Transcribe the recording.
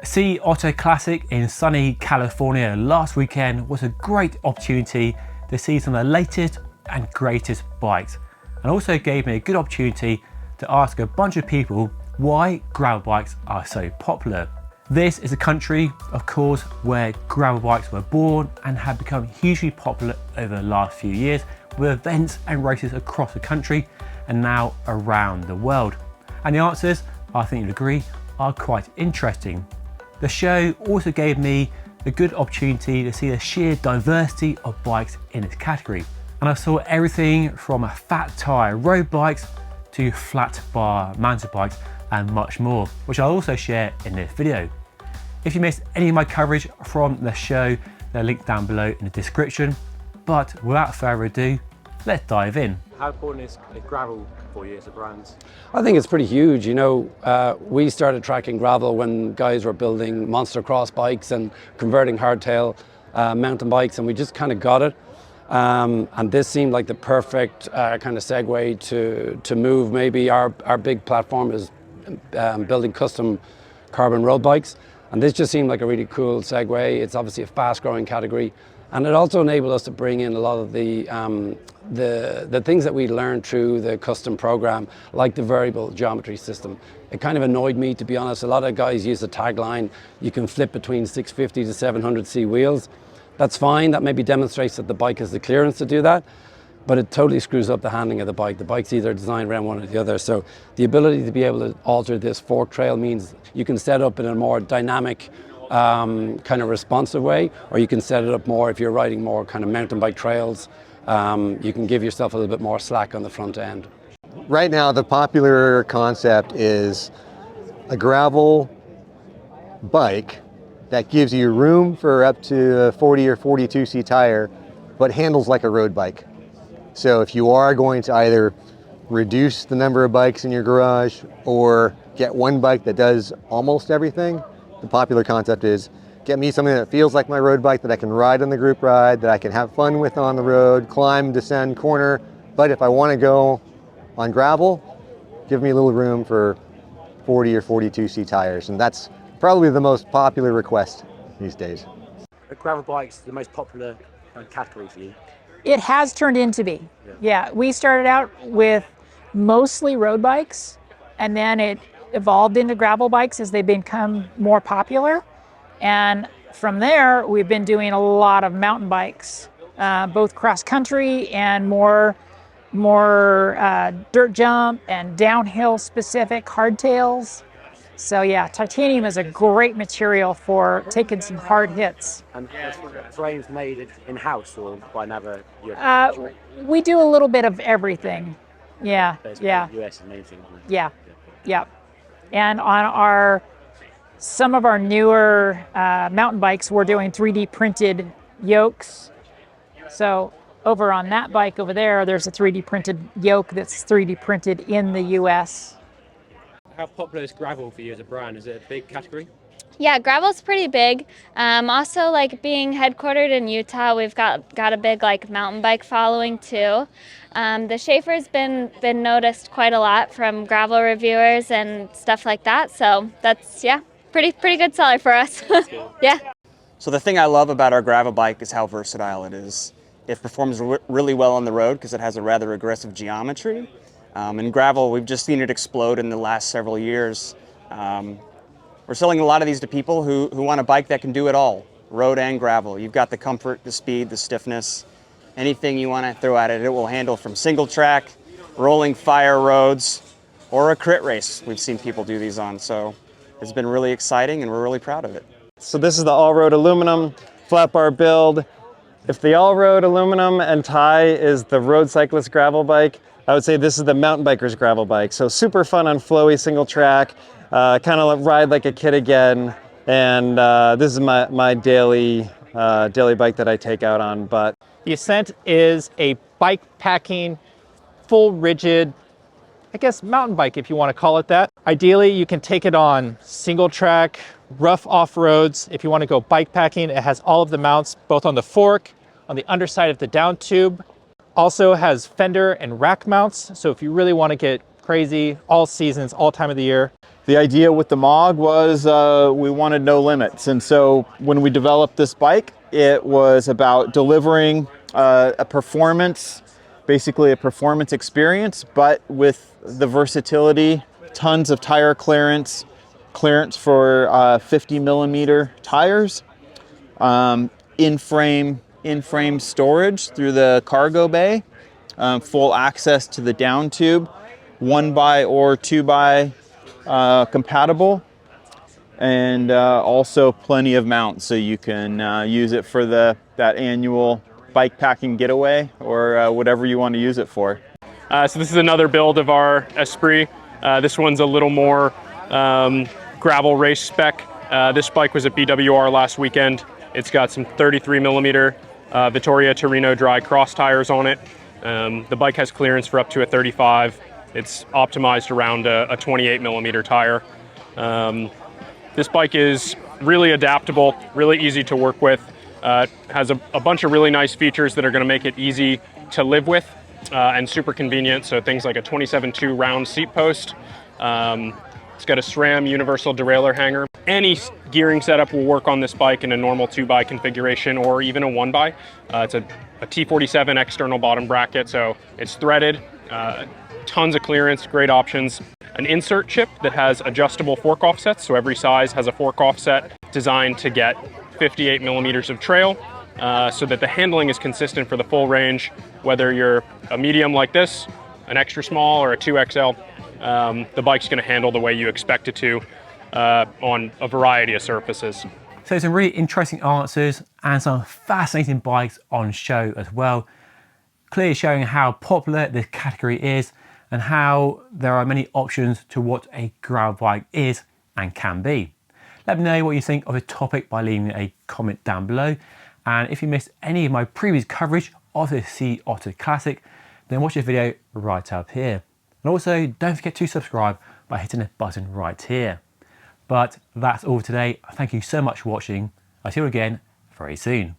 Sea Otter Classic in sunny California last weekend was a great opportunity to see some of the latest and greatest bikes, and also gave me a good opportunity to ask a bunch of people why gravel bikes are so popular. This is a country, of course, where gravel bikes were born and have become hugely popular over the last few years, with events and races across the country and now around the world. And the answers, I think you'll agree, are quite interesting. The show also gave me a good opportunity to see the sheer diversity of bikes in its category. And I saw everything from fat tyre road bikes to flat bar mountain bikes and much more, which I'll also share in this video. If you missed any of my coverage from the show, they're linked down below in the description. But without further ado, let's dive in. How important is gravel for you as a brand? I think it's pretty huge. You know, we started tracking gravel when guys were building monster cross bikes and converting hardtail mountain bikes, and we just kind of got it. And this seemed like the perfect kind of segue to move. Maybe our big platform is building custom carbon road bikes, and this just seemed like a really cool segue. It's obviously a fast-growing category, and it also enabled us to bring in a lot of the things that we learned through the custom program, like the variable geometry system. It kind of annoyed me, to be honest. A lot of guys use the tagline, you can flip between 650 to 700C wheels. That's fine. That maybe demonstrates that the bike has the clearance to do that, but it totally screws up the handling of the bike. The bike's either designed around one or the other. So the ability to be able to alter this fork trail means you can set up in a more dynamic, kind of responsive way, or you can set it up more if you're riding more kind of mountain bike trails. You can give yourself a little bit more slack on the front end. Right now, the popular concept is a gravel bike that gives you room for up to a 40 or 42C tire, but handles like a road bike. So if you are going to either reduce the number of bikes in your garage or get one bike that does almost everything, the popular concept is get me something that feels like my road bike that I can ride on the group ride, that I can have fun with on the road, climb, descend, corner. But if I want to go on gravel, give me a little room for 40 or 42C tires. And that's probably the most popular request these days. Are gravel bikes the most popular category for you? It has turned into be. Yeah, we started out with mostly road bikes, and then it evolved into gravel bikes as they become more popular. And from there, we've been doing a lot of mountain bikes, both cross country and more dirt jump and downhill specific hardtails. So yeah, titanium is a great material for taking some hard hits. And frames made in-house or by another? We do a little bit of everything. Yeah, yeah. US and anything. Yeah, yeah. And on some of our newer mountain bikes, we're doing 3D printed yokes. So over on that bike over there, there's a 3D printed yoke that's 3D printed in the US. How popular is gravel for you as a brand? Is it a big category? Yeah, gravel's pretty big. Also, like being headquartered in Utah, we've got a big like mountain bike following too. The Schaefer's been noticed quite a lot from gravel reviewers and stuff like that. So that's pretty good seller for us. Yeah. So the thing I love about our gravel bike is how versatile it is. It performs really well on the road because it has a rather aggressive geometry. In gravel, we've just seen it explode in the last several years. We're selling a lot of these to people who want a bike that can do it all, road and gravel. You've got the comfort, the speed, the stiffness, anything you want to throw at it, it will handle, from single track, rolling fire roads, or a crit race. We've seen people do these on, so it's been really exciting and we're really proud of it. So this is the all-road aluminum flat bar build. If the all-road aluminum and tie is the road cyclist gravel bike, I would say this is the mountain biker's gravel bike. So super fun on flowy single track, kind of ride like a kid again. And this is my daily bike that I take out on. But the Ascent is a bike packing, full rigid, I guess mountain bike if you want to call it that. Ideally, you can take it on single track, rough off-roads. If you want to go bike packing, it has all of the mounts, both on the fork, on the underside of the down tube. Also has fender and rack mounts. So if you really want to get crazy, all seasons, all time of the year. The idea with the MOG was we wanted no limits. And so when we developed this bike, it was about delivering a performance, basically a performance experience, but with the versatility, tons of tire clearance for 50 millimeter tires, in-frame storage through the cargo bay, full access to the down tube, 1x or 2x compatible, and also plenty of mounts, so you can use it for that annual bike packing getaway or whatever you want to use it for. So this is another build of our Esprit. This one's a little more gravel race spec. This bike was at BWR last weekend. It's got some 33 millimeter Vittoria Torino dry cross tires on it. The bike has clearance for up to a 35. It's optimized around a 28 millimeter tire. This bike is really adaptable, really easy to work with. Has a bunch of really nice features that are going to make it easy to live with and super convenient. So things like a 27.2 round seat post. It's got a SRAM universal derailleur hanger. Any gearing setup will work on this bike in a normal 2x configuration or even a 1x. It's a T47 external bottom bracket, so it's threaded. Tons of clearance, great options. An insert chip that has adjustable fork offsets, so every size has a fork offset designed to get 58 millimeters of trail, so that the handling is consistent for the full range, whether you're a medium like this, an extra small, or a 2XL. The bike's going to handle the way you expect it to on a variety of surfaces. So some really interesting answers and some fascinating bikes on show as well, clearly showing how popular this category is and how there are many options to what a gravel bike is and can be. Let me know what you think of the topic by leaving a comment down below. And if you missed any of my previous coverage of the Sea Otter Classic, then watch the video right up here. And also don't forget to subscribe by hitting the button right here. But that's all for today. Thank you so much for watching. I'll see you again very soon.